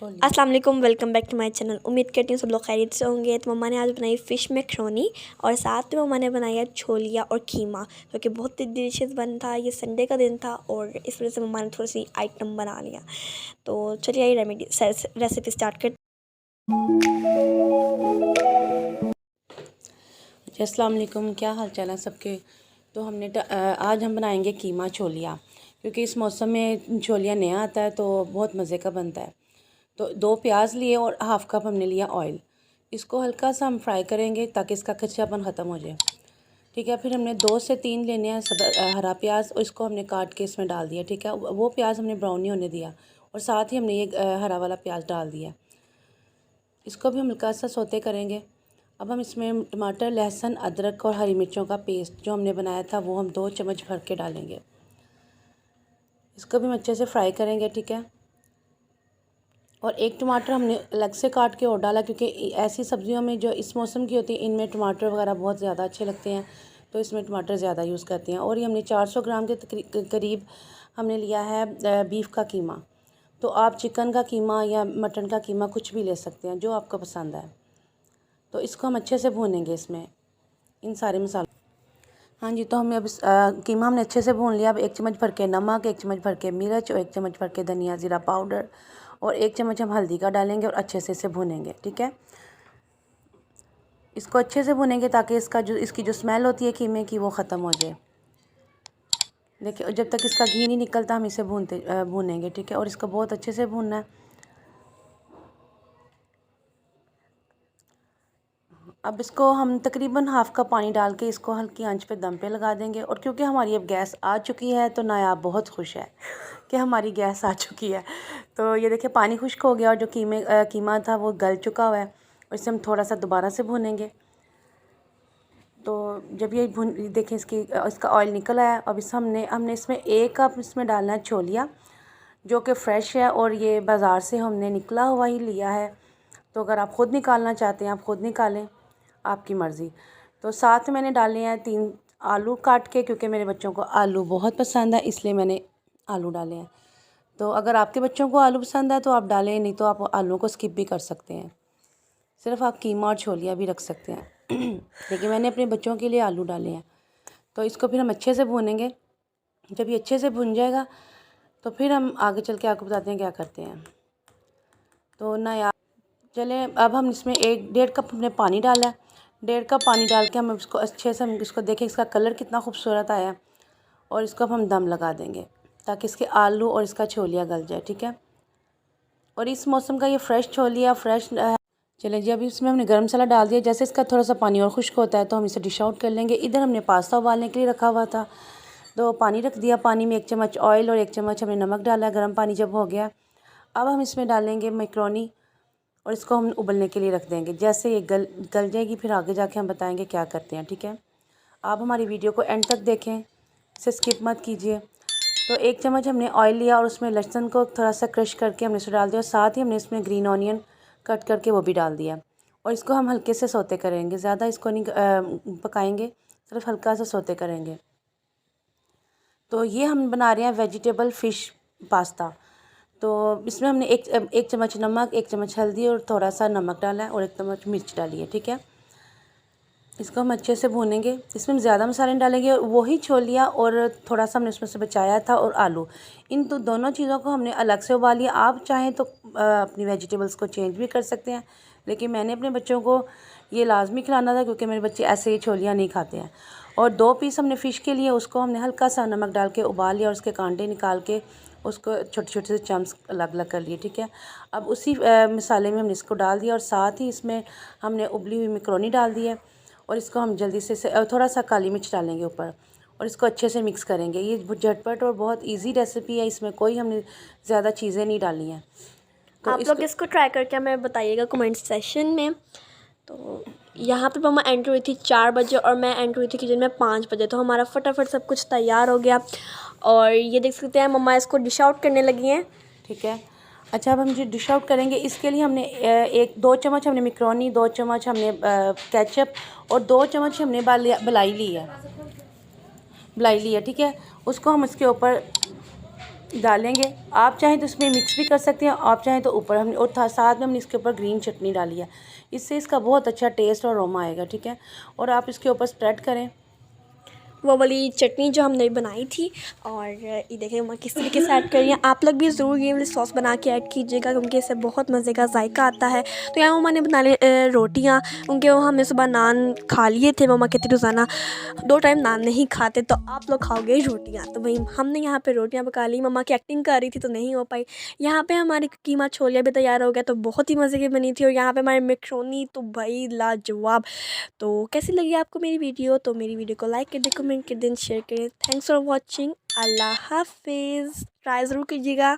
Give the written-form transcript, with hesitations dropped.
अस्सलाम वालेकुम, welcome back to my channel. उम्मीद करती हूँ सब लोग खैरियत से होंगे। तो मम्मा ने आज बनाई फ़िश मैक्रोनी और साथ में मम्मा ने बनाया छोलिया और कीमा, जो कि बहुत ही डिलीशियस बन था। ये संडे का दिन था और इस वजह से मम्मा ने थोड़ी सी आइटम बना लिया। तो चलिए रेसिपी स्टार्ट करते। अस्सलाम वालेकुम, क्या हाल चाल है सबके। तो आज हम बनाएंगे कीमा छोलिया, क्योंकि इस मौसम में छोलिया नया आता है तो बहुत मज़े का बनता है। तो 2 प्याज लिए और हाफ़ कप हमने लिया ऑयल। इसको हल्का सा हम फ्राई करेंगे ताकि इसका कच्चापन ख़त्म हो जाए। ठीक है, फिर हमने 2 से 3 लेने हैं हरा प्याज और इसको हमने काट के इसमें डाल दिया। ठीक है, वो प्याज हमने ब्राउन नहीं होने दिया और साथ ही हमने ये हरा वाला प्याज डाल दिया। इसको भी हम हल्का सा सौते करेंगे। अब हम इसमें टमाटर, लहसुन, अदरक और हरी मिर्चों का पेस्ट जो हमने बनाया था वो हम 2 चम्मच भर के डालेंगे। इसको भी हम अच्छे से फ्राई करेंगे। ठीक है, और एक टमाटर हमने अलग से काट के और डाला, क्योंकि ऐसी सब्जियों में जो इस मौसम की होती है इनमें टमाटर वगैरह बहुत ज़्यादा अच्छे लगते हैं, तो इसमें टमाटर ज़्यादा यूज़ करते हैं। और ये हमने 400 ग्राम के करीब हमने लिया है बीफ का कीमा। तो आप चिकन का कीमा या मटन का कीमा कुछ भी ले सकते हैं जो आपको पसंद है। तो इसको हम अच्छे से भूनेंगे इसमें इन सारे मसालों। हाँ जी, तो हमें अब कीमा हमने अच्छे से भून लिया। अब 1 चम्मच भर के नमक, 1 चम्मच भर के मिर्च और 1 चम्मच भर के धनिया ज़ीरा पाउडर और 1 चम्मच हम हल्दी का डालेंगे और अच्छे से इसे भूनेंगे। ठीक है, इसको अच्छे से भूनेंगे ताकि इसकी जो स्मेल होती है कीमे की वो ख़त्म हो जाए। देखिए, जब तक इसका घी नहीं निकलता हम इसे भूनेंगे। ठीक है, और इसको बहुत अच्छे से भूनना है। अब इसको हम तकरीबन हाफ़ कप पानी डाल के इसको हल्की आंच पे दम पे लगा देंगे। और क्योंकि हमारी अब गैस आ चुकी है तो नायाब बहुत खुश है कि हमारी गैस आ चुकी है। तो ये देखिए, पानी खुश्क हो गया और जो कीमा था वो गल चुका हुआ है और इसे हम थोड़ा सा दोबारा से भूनेंगे। तो जब ये देखें इसका ऑयल निकल आया। अब हमने इसमें 1 कप इसमें डालना है छोलिया, जो कि फ़्रेश है और ये बाज़ार से हमने निकला हुआ ही लिया है। तो अगर आप ख़ुद निकालना चाहते हैं आप ख़ुद निकालें, आपकी मर्ज़ी। तो साथ में मैंने डाले हैं 3 आलू काट के, क्योंकि मेरे बच्चों को आलू बहुत पसंद है इसलिए मैंने आलू डाले हैं। तो अगर आपके बच्चों को आलू पसंद है तो आप डालें, नहीं तो आप आलू को स्किप भी कर सकते हैं। सिर्फ आप कीमा और छोलिया भी रख सकते हैं लेकिन मैंने अपने बच्चों के लिए आलू डाले हैं। तो इसको फिर हम अच्छे से भूनेंगे। जब ये अच्छे से भुन जाएगा तो फिर हम आगे चल के आपको बताते हैं क्या करते हैं। तो ना यार, चलें, अब हम इसमें 1-1.5 कप हमने पानी डाला है। 1.5 कप पानी डाल के हम इसको अच्छे से देखें इसका कलर कितना खूबसूरत आया है। और इसको अब हम दम लगा देंगे ताकि इसके आलू और इसका छोलिया गल जाए। ठीक है, और इस मौसम का ये फ़्रेश छोलिया फ्रेश चलें जी। अभी इसमें हमने गर्म मसाला डाल दिया। जैसे इसका थोड़ा सा पानी और खुश्क होता है तो हम इसे डिश आउट कर लेंगे। इधर हमने पास्ता उबालने के लिए रखा हुआ था, तो पानी रख दिया। पानी में 1 चम्मच ऑयल और 1 चम्मच हमने नमक डाला। गर्म पानी जब हो गया अब हम इसमें डालेंगे मैक्रोनी और इसको हम उबलने के लिए रख देंगे। जैसे ये गल जाएगी फिर आगे जाके हम बताएंगे क्या करते हैं। ठीक है, आप हमारी वीडियो को एंड तक देखें, इसे स्किप मत कीजिए। तो 1 चम्मच हमने ऑयल लिया और उसमें लहसुन को थोड़ा सा क्रश करके हमने इसे डाल दिया और साथ ही हमने इसमें ग्रीन ऑनियन कट करके वो भी डाल दिया। और इसको हम हल्के से सौते करेंगे, ज़्यादा इसको नहीं पकाएंगे, सिर्फ हल्का सा सौते करेंगे। तो ये हम बना रहे हैं वेजिटेबल फ़िश पास्ता। तो इसमें हमने एक चम्मच नमक, 1 चम्मच हल्दी और थोड़ा सा नमक डाला है और 1 चम्मच मिर्च डाली है। ठीक है, इसको हम अच्छे से भूनेंगे। इसमें हम ज़्यादा मसाले नहीं डालेंगे। वही छोलिया और थोड़ा सा हमने उसमें से बचाया था और आलू, इन तो दोनों चीज़ों को हमने अलग से उबाल लिया। आप चाहें तो अपनी वेजिटेबल्स को चेंज भी कर सकते हैं, लेकिन मैंने अपने बच्चों को ये लाजमी खिलाना था क्योंकि मेरे बच्चे ऐसे ही छोलियाँ नहीं खाते हैं। और 2 पीस हमने फ़िश के लिए उसको हमने हल्का सा नमक डाल के उबाल लिया और उसके कांटे निकाल के उसको छोटे छोटे से चम्स अलग अलग कर लिए। ठीक है, अब उसी मसाले में हमने इसको डाल दिया और साथ ही इसमें हमने उबली हुई मैक्रोनी डाल दी है और इसको हम जल्दी से थोड़ा सा काली मिर्च डालेंगे ऊपर और इसको अच्छे से मिक्स करेंगे। ये झटपट और बहुत इजी रेसिपी है, इसमें कोई हमने ज़्यादा चीज़ें नहीं डाली हैं। तो आप लोग इसको ट्राई करके हमें बताइएगा कमेंट सेशन में। तो यहाँ पे मम्मा एंट्री हुई थी 4 बजे और मैं एंट्री हुई थी किचन में 5 बजे। तो हमारा फटाफट सब कुछ तैयार हो गया और ये देख सकते हैं मम्मा इसको डिश आउट करने लगी हैं। ठीक है, अच्छा, अब हम जो डिश आउट करेंगे इसके लिए हमने 2 चम्मच हमने मैक्रोनी, 2 चम्मच हमने केचप और 2 चम्मच हमने बलाई ली है। ठीक है, उसको हम इसके ऊपर डालेंगे। आप चाहें तो इसमें मिक्स भी कर सकते हैं, आप चाहें तो ऊपर हमने और साथ में हमने इसके ऊपर ग्रीन चटनी डाली है, इससे इसका बहुत अच्छा टेस्ट और अरोमा आएगा, ठीक है। और आप इसके ऊपर स्प्रेड करें वो वाली चटनी जो हमने बनाई थी। और ये देखिए मैं किस तरीके से ऐड कर रही हैं। आप लोग भी ज़रूर ये वाली सॉस बना के ऐड कीजिएगा क्योंकि इससे बहुत मज़े का जायका आता है। तो यहाँ मम्मा ने बना ली रोटियाँ, क्योंकि वो हमने सुबह नान खा लिए थे। मम्मा कहती रोज़ाना 2 टाइम नान नहीं खाते, तो आप लोग खाओगे रोटियाँ। तो वही हमने यहाँ पे रोटियाँ पका ली। मम्मा की एक्टिंग कर रही थी तो नहीं हो पाई। यहाँ पे हमारी कीमा छोलिया भी तैयार हो गया, तो बहुत ही मज़े की बनी थी। और यहाँ पे हमारी मैक्रोनी तो भाई लाजवाब। तो कैसी लगी आपको मेरी वीडियो? तो मेरी वीडियो को लाइक कर दें, कमेंट कर दें, शेयर करें। Thanks for watching. अल्लाह हाफिज़। ट्राई ज़रूर कीजिएगा।